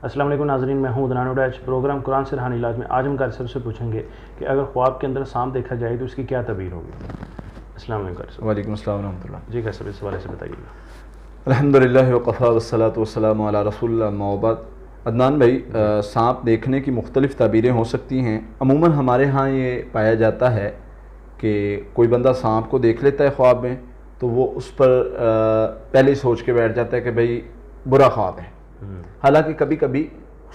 السلام علیکم ناظرین، میں ہوں عدنان اڈاج۔ پروگرام قرآن سے روحانی علاج میں آج ہم قاری صاحب سے پوچھیں گے کہ اگر خواب کے اندر سانپ دیکھا جائے تو اس کی کیا تعبیر ہوگی۔ السلام علیکم قاری صاحب۔ وعلیکم السلام ورحمۃ اللہ۔ جی قاری صاحب، اس حوالے سے بتائیے گا۔ الحمدللہ وقفا والصلاۃ والسلام علی رسول اللہ، اما بعد۔ عدنان بھائی، سانپ دیکھنے کی مختلف تعبیریں ہو سکتی ہیں۔ عموماً ہمارے ہاں یہ پایا جاتا ہے کہ کوئی بندہ سانپ کو دیکھ لیتا ہے خواب میں تو وہ اس پر پہلے ہی سوچ کے بیٹھ جاتا ہے کہ بھئی برا خواب ہے۔ حالانکہ کبھی کبھی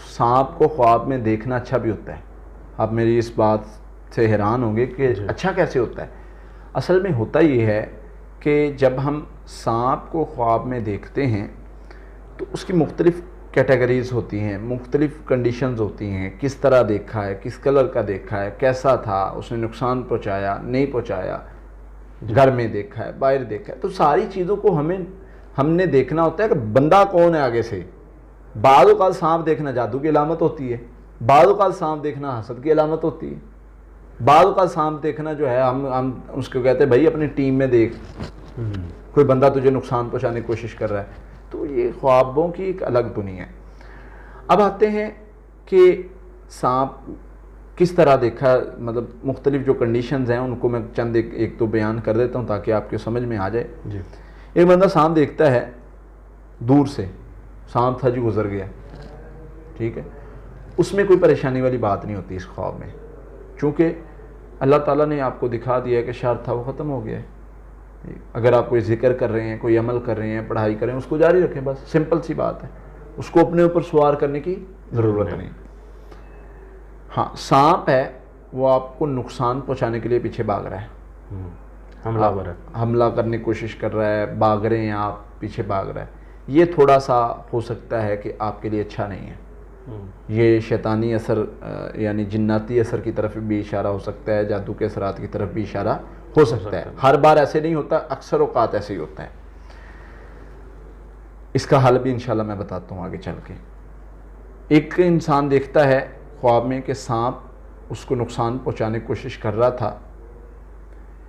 سانپ کو خواب میں دیکھنا اچھا بھی ہوتا ہے۔ آپ میری اس بات سے حیران ہوں گے کہ اچھا کیسے ہوتا ہے۔ اصل میں ہوتا یہ ہے کہ جب ہم سانپ کو خواب میں دیکھتے ہیں تو اس کی مختلف کیٹیگریز ہوتی ہیں، مختلف کنڈیشنز ہوتی ہیں، کس طرح دیکھا ہے، کس کلر کا دیکھا ہے، کیسا تھا، اس نے نقصان پہنچایا نہیں پہنچایا، گھر میں دیکھا ہے باہر دیکھا ہے، تو ساری چیزوں کو ہم نے دیکھنا ہوتا ہے کہ بندہ کون ہے آگے سے۔ بعض اوقات سانپ دیکھنا جادو کی علامت ہوتی ہے، بعض اوقات سانپ دیکھنا حسد کی علامت ہوتی ہے، بعض اوقات سانپ دیکھنا جو ہے ہم اس کو کہتے ہیں بھائی اپنی ٹیم میں دیکھ، کوئی بندہ تجھے نقصان پہنچانے کی کوشش کر رہا ہے۔ تو یہ خوابوں کی ایک الگ دنیا ہے۔ اب آتے ہیں کہ سانپ کس طرح دیکھا، مطلب مختلف جو کنڈیشنز ہیں ان کو میں چند ایک تو بیان کر دیتا ہوں تاکہ آپ کے سمجھ میں آ جائے۔ جی۔ ایک بندہ سانپ دیکھتا ہے دور سے، سانپ تھا جی گزر گیا، ٹھیک ہے، اس میں کوئی پریشانی والی بات نہیں ہوتی اس خواب میں، چونکہ اللہ تعالیٰ نے آپ کو دکھا دیا ہے کہ شر تھا وہ ختم ہو گیا ہے۔ اگر آپ کوئی ذکر کر رہے ہیں، کوئی عمل کر رہے ہیں، پڑھائی کر رہے ہیں، اس کو جاری رکھیں، بس سمپل سی بات ہے، اس کو اپنے اوپر سوار کرنے کی ضرورت نہیں۔ ہاں، سانپ ہے وہ آپ کو نقصان پہنچانے کے لیے پیچھے بھاگ رہا ہے، حملہ کرنے کی کوشش کر رہا ہے، بھاگ رہے ہیں آپ، پیچھے بھاگ رہا ہے، یہ تھوڑا سا ہو سکتا ہے کہ آپ کے لیے اچھا نہیں ہے۔ یہ شیطانی اثر یعنی جناتی اثر کی طرف بھی اشارہ ہو سکتا ہے، جادو کے اثرات کی طرف بھی اشارہ ہو سکتا ہے۔ ہر بار ایسے نہیں ہوتا، اکثر اوقات ایسے ہی ہوتا ہے۔ اس کا حل بھی انشاءاللہ میں بتاتا ہوں آگے چل کے۔ ایک انسان دیکھتا ہے خواب میں کہ سانپ اس کو نقصان پہنچانے کی کوشش کر رہا تھا،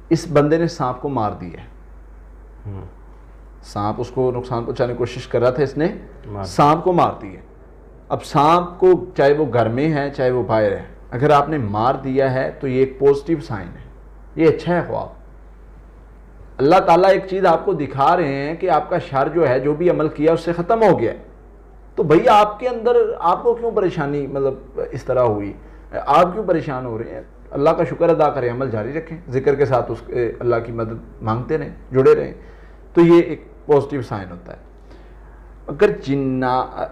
اس بندے نے سانپ کو مار دیا ہے۔ سانپ اس کو نقصان پہنچانے کی کوشش کر رہا تھا، اس نے سانپ کو مار دیا۔ اب سانپ کو چاہے وہ گھر میں ہے چاہے وہ باہر ہے، اگر آپ نے مار دیا ہے تو یہ ایک پوزیٹیو سائن ہے، یہ اچھا ہے خواب۔ اللہ تعالیٰ ایک چیز آپ کو دکھا رہے ہیں کہ آپ کا شر جو ہے، جو بھی عمل کیا اس سے ختم ہو گیا ہے، تو بھئی آپ کے اندر آپ کو کیوں پریشانی مطلب اس طرح ہوئی، آپ کیوں پریشان ہو رہے ہیں؟ اللہ کا شکر ادا کریں، عمل جاری رکھیں، ذکر کے ساتھ اللہ کی مدد مانگتے رہیں، جڑے رہیں، تو یہ ایک پوزیٹیو سائن ہوتا ہے۔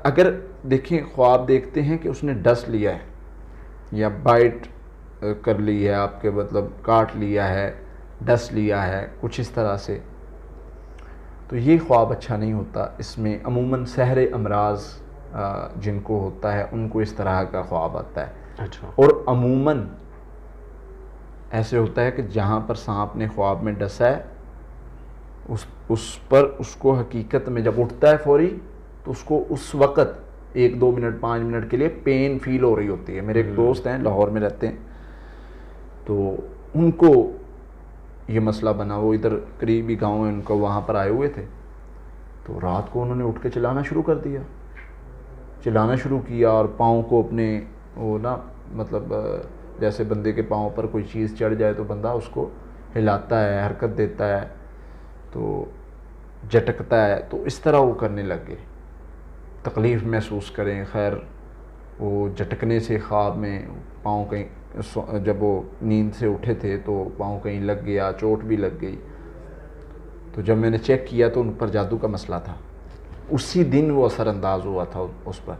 اگر دیکھیں خواب دیکھتے ہیں کہ اس نے ڈس لیا ہے یا بائٹ کر لی ہے، آپ کے مطلب کاٹ لیا ہے، ڈس لیا ہے کچھ اس طرح سے، تو یہ خواب اچھا نہیں ہوتا۔ اس میں عموماً سحر امراض جن کو ہوتا ہے ان کو اس طرح کا خواب آتا ہے۔ اچھا۔ اور عموماً ایسے ہوتا ہے کہ جہاں پر سانپ نے خواب میں ڈسا ہے اس کو حقیقت میں جب اٹھتا ہے فوری تو اس کو اس وقت 1-2 منٹ 5 منٹ کے لیے پین فیل ہو رہی ہوتی ہے۔ میرے ایک دوست ہیں لاہور میں رہتے ہیں، تو ان کو یہ مسئلہ بنا، وہ ادھر قریبی گاؤں ہے ان کو، وہاں پر آئے ہوئے تھے، تو رات کو انہوں نے اٹھ کے چلانا شروع کیا اور پاؤں کو اپنے وہ نا مطلب جیسے بندے کے پاؤں پر کوئی چیز چڑھ جائے تو بندہ اس کو ہلاتا ہے، حرکت دیتا ہے، تو جھٹکتا ہے، تو اس طرح وہ کرنے لگ گئے، تکلیف محسوس کریں۔ خیر وہ جھٹکنے سے خواب میں پاؤں کہیں، جب وہ نیند سے اٹھے تھے تو پاؤں کہیں لگ گیا، چوٹ بھی لگ گئی، تو جب میں نے چیک کیا تو ان پر جادو کا مسئلہ تھا، اسی دن وہ اثر انداز ہوا تھا اس پر،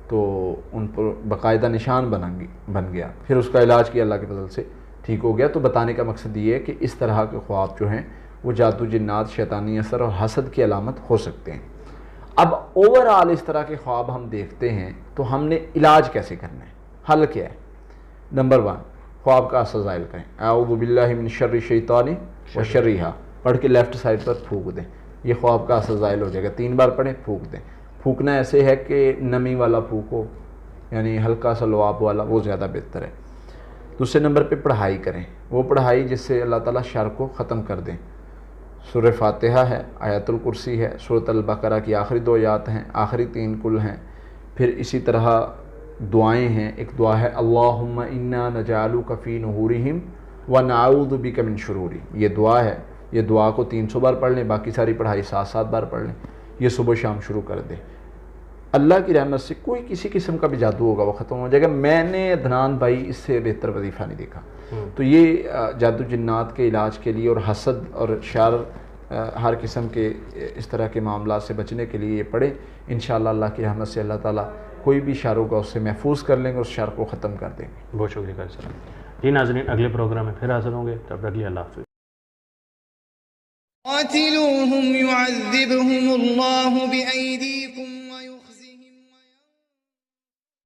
تو ان پر باقاعدہ نشان بن گیا۔ پھر اس کا علاج کیا، اللہ کے فضل سے ٹھیک ہو گیا۔ تو بتانے کا مقصد یہ ہے کہ اس طرح کے خواب جو ہیں وہ جادو، جنات، شیطانی اثر اور حسد کی علامت ہو سکتے ہیں۔ اب اوورآل اس طرح کے خواب ہم دیکھتے ہیں تو ہم نے علاج کیسے کرنا ہے، حل کیا ہے؟ نمبر 1، خواب کا اساتذائل کریں، اعوذ باللہ من شر الشیطان و شرہا، پڑھ کے لیفٹ سائڈ پر پھونک دیں، یہ خواب کا اساتذائل ہو جائے گا۔ 3 بار پڑھیں، پھونک دیں۔ پھونکنا ایسے ہے کہ نمی والا پھونکو، یعنی ہلکا سا لعاب والا، وہ زیادہ بہتر ہے۔ دوسرے نمبر پہ پڑھائی کریں، وہ پڑھائی جس سے اللہ تعالیٰ شر کو ختم کر دیں۔ سورہ فاتحہ ہے، آیت الکرسی ہے، سورۃ البقرہ کی آخری 2 آیات ہیں، آخری 3 کل ہیں، پھر اسی طرح دعائیں ہیں. ایک دعا ہے اللہم انا نجعلک فی نحورہم ونعوذ بک من شرورہم. یہ دعا ہے. یہ دعا کو 300 بار پڑھ لیں, باقی ساری پڑھائی 7 بار پڑھ لیں. یہ صبح شام شروع کر دیں. اللہ کی رحمت سے کوئی کسی قسم کا بھی جادو ہوگا وہ ختم ہو جائے گا. میں نے عدنان بھائی اس سے بہتر وظیفہ نہیں دیکھا. تو یہ جادو جنات کے علاج کے لیے اور حسد اور شر ہر قسم کے اس طرح کے معاملات سے بچنے کے لیے یہ پڑھے. انشاءاللہ اللہ کی رحمت سے اللہ تعالیٰ کوئی بھی شر ہوگا اس سے محفوظ کر لیں گے, اس شر کو ختم کر دیں گے. بہت شکریہ سر. جی ناظرین, اگلے پروگرام میں پھر حاضر ہوں گے, تب تک کے لیے اللہ حافظ. قاتلوهم يعذبهم الله بأيديكم